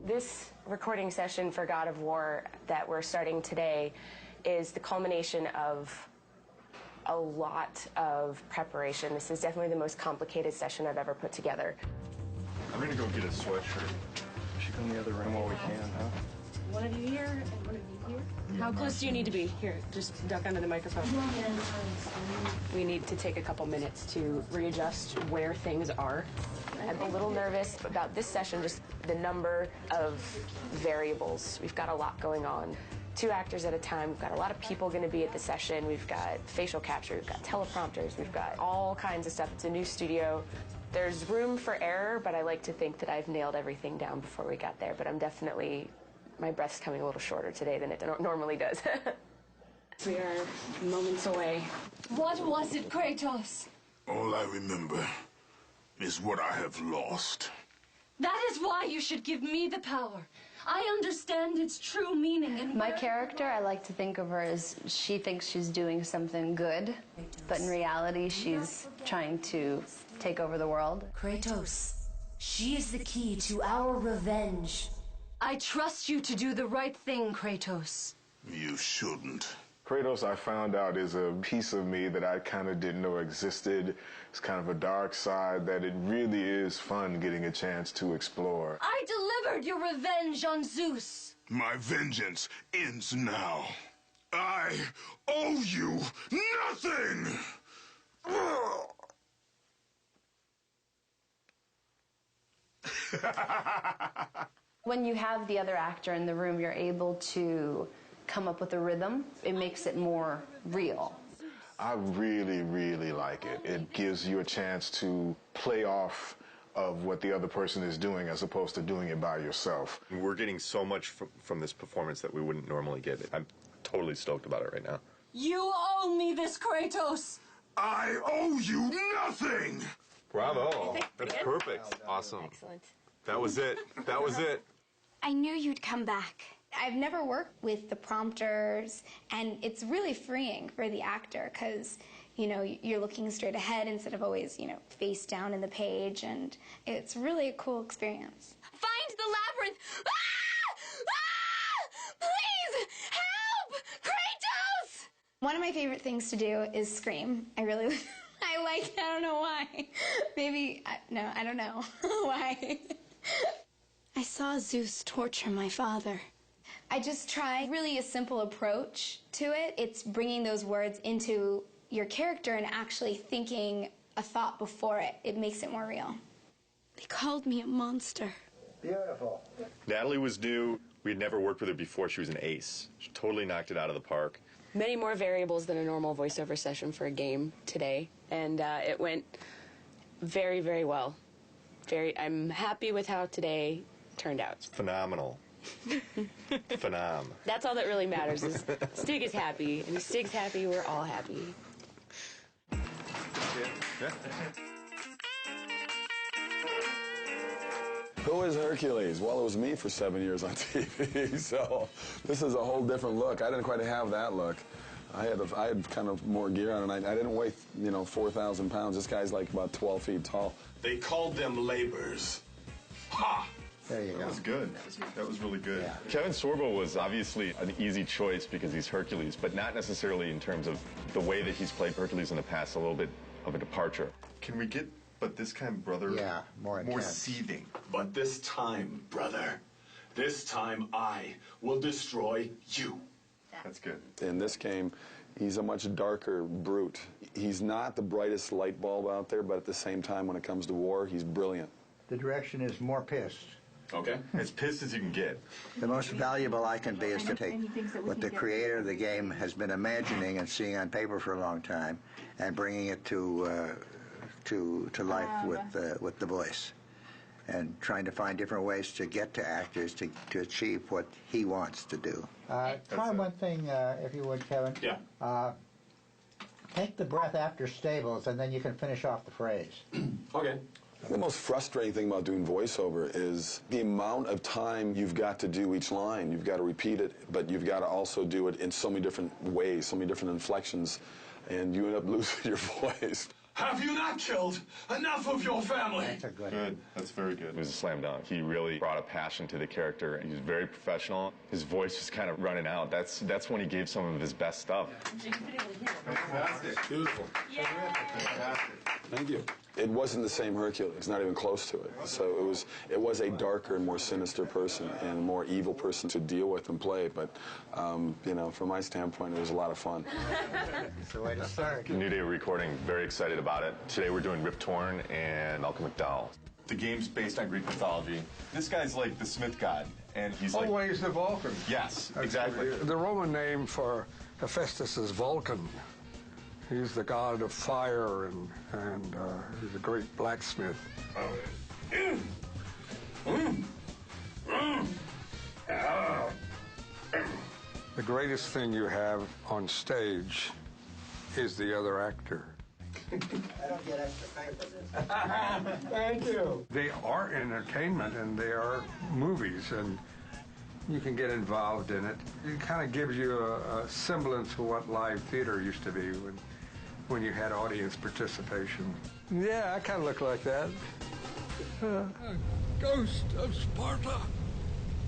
This recording session for God of War that we're starting today is the culmination of a lot of preparation. This is definitely the most complicated session I've ever put together. I'm gonna go get a sweatshirt. We should go in the other room while we can, huh? One of you here and one of you here. How close do you need to be? Here, just duck under the microphone. We need to take a couple minutes to readjust where things are. I'm a little nervous about this session, just the number of variables. We've got a lot going on. 2 actors at a time. We've got a lot of people going to be at the session. We've got facial capture, we've got teleprompters, we've got all kinds of stuff. It's a new studio. There's room for error, but I like to think that I've nailed everything down before we got there. But I'm definitely, my breath's coming a little shorter today than it normally does. We are moments away. What was it, Kratos? All I remember is what I have lost. That is why you should give me the power. I understand its true meaning. And my character, I like to think of her as she thinks she's doing something good, but in reality, she's trying to take over the world. Kratos, she is the key to our revenge. I trust you to do the right thing, Kratos. You shouldn't. Kratos, I found out, is a piece of me that I kind of didn't know existed. It's kind of a dark side that it really is fun getting a chance to explore. I delivered your revenge on Zeus. My vengeance ends now. I owe you nothing! When you have the other actor in the room, you're able to come up with a rhythm. It makes it more real. I really, really like it. It gives you a chance to play off of what the other person is doing as opposed to doing it by yourself. We're getting so much from this performance that we wouldn't normally get. I'm totally stoked about it right now. You owe me this, Kratos. I owe you nothing! Bravo. That's perfect. Awesome. Excellent. That was it. That was it. I knew you'd come back. I've never worked with the prompters, and it's really freeing for the actor because, you know, you're looking straight ahead instead of always, you know, face down in the page, and it's really a cool experience. Find the labyrinth! Ah! Ah! Please! Help! Kratos! One of my favorite things to do is scream. I really, I don't know why. Maybe, no, I don't know why. I saw Zeus torture my father. I just try really a simple approach to it. It's bringing those words into your character and actually thinking a thought before it. It makes it more real. They called me a monster. Beautiful. Natalie was new. We had never worked with her before. She was an ace. She totally knocked it out of the park. Many more variables than a normal voiceover session for a game today, and it went very, very well. I'm happy with how today turned out. Phenomenal. Phenom. That's all that really matters is Stig is happy, and if Stig's happy, we're all happy. Who is Hercules? Well, it was me for 7 years on TV, so this is a whole different look. I didn't quite have that look. I had kind of more gear on, and I didn't weigh, 4,000 pounds. This guy's like about 12 feet tall. They called them labors. Ha! There you go. That was good. That was really good. Yeah. Kevin Sorbo was obviously an easy choice because he's Hercules, but not necessarily in terms of the way that he's played Hercules in the past, a little bit of a departure. Can we get, but this time, brother, Yeah, more seething? But this time, brother, this time I will destroy you. That's good. In this game, he's a much darker brute. He's not the brightest light bulb out there, but at the same time, when it comes to war, he's brilliant. The direction is more pissed. Okay. As pissed as you can get. The most valuable I can be is to take what the creator of the game has been imagining and seeing on paper for a long time and bringing it to life with the voice, and trying to find different ways to get to actors to achieve what he wants to do. Try one thing, if you would, Kevin. Yeah. Take the breath after stables, and then you can finish off the phrase. Okay. The most frustrating thing about doing voiceover is the amount of time you've got to do each line. You've got to repeat it, but you've got to also do it in so many different ways, so many different inflections, and you end up losing your voice. Have you not killed enough of your family? That's a good. Good. That's very good. It was a slam dunk. He really brought a passion to the character. He was very professional. His voice was kind of running out. That's when he gave some of his best stuff. Fantastic. Beautiful. Yeah. Fantastic. Thank you. It wasn't the same Hercules, not even close to it. So it was a darker and more sinister person and a more evil person to deal with and play. But you know, from my standpoint, it was a lot of fun. It's the way to start. New Day recording. Very excited about it. Today we're doing Rip Torn and Malcolm McDowell. The game's based on Greek mythology. This guy's like the Smith god, and he's like... Always the Vulcan. Yes, exactly. The Roman name for Hephaestus is Vulcan. He's the god of fire, and he's a great blacksmith. The greatest thing you have on stage is the other actor. I don't get extra pay for this. Thank you. They are entertainment, and they are movies, and you can get involved in it. It kind of gives you a semblance of what live theater used to be when you had audience participation. Yeah, I kind of look like that. Ghost of Sparta,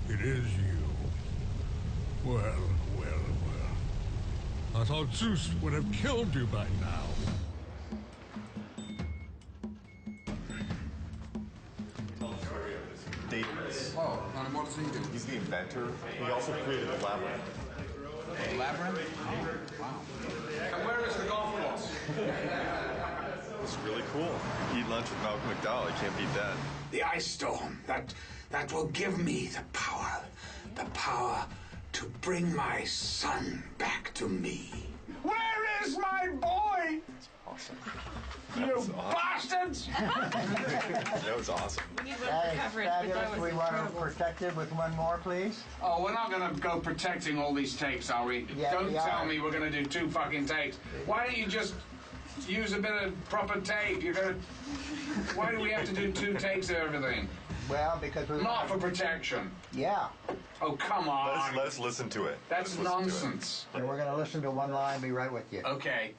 it is you. Well. I thought Zeus would have killed you by now. Daedalus. Oh, and what does he do? He's the inventor. He also created the labyrinth. The labyrinth? Oh, wow. And where is the golf course? It's really cool. Eat lunch with Malcolm McDowell. I can't beat that. The ice storm, that will give me the power to bring my son back to me. Where is my boy? Awesome. You bastards! That was awesome. That is fabulous. We want to protect it with one more, please. Oh, we're not going to go protecting all these takes, are we? Yeah, Don't we tell are. me we're going to do 2 fucking takes. Why don't you just use a bit of proper tape? Why do we have to do 2 takes of everything? Well, because we Not for protection. Yeah. Oh, come on. Let's listen to it. That's nonsense. And we're going to listen to one line, be right with you. Okay.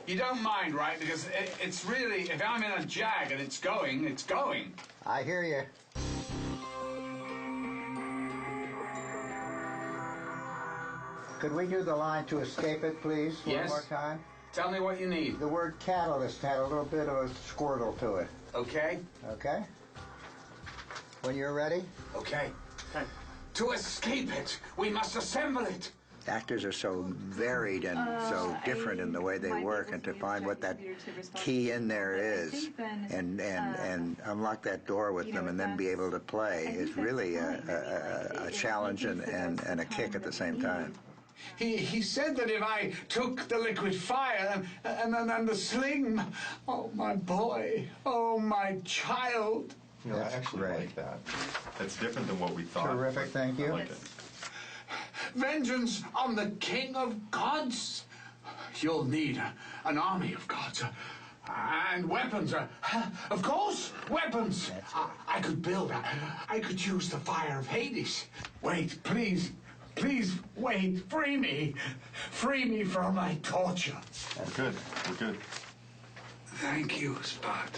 You don't mind, right? Because it's really, if I'm in a jag and it's going, it's going. I hear you. Could we do the line to escape it, please, Yes. one more time? Tell me what you need. The word catalyst had a little bit of a squirtle to it. Okay? Okay? When you're ready? Okay. To escape it, we must assemble it. Actors are so varied and so different in the way they work, and to find what that key in there is and unlock that door with them and then be able to play is really a challenge and a kick at the same time. He said that if I took the liquid fire and the sling, oh, my boy, oh, my child. You know, I actually like that. That's different than what we thought. Terrific, thank you. I like it. Vengeance on the king of gods. You'll need an army of gods. And weapons. Of course, weapons. I could build. I could use the fire of Hades. Wait, please. Please, wait. Free me. Free me from my torture. We're good. We're good. Thank you, Sparta.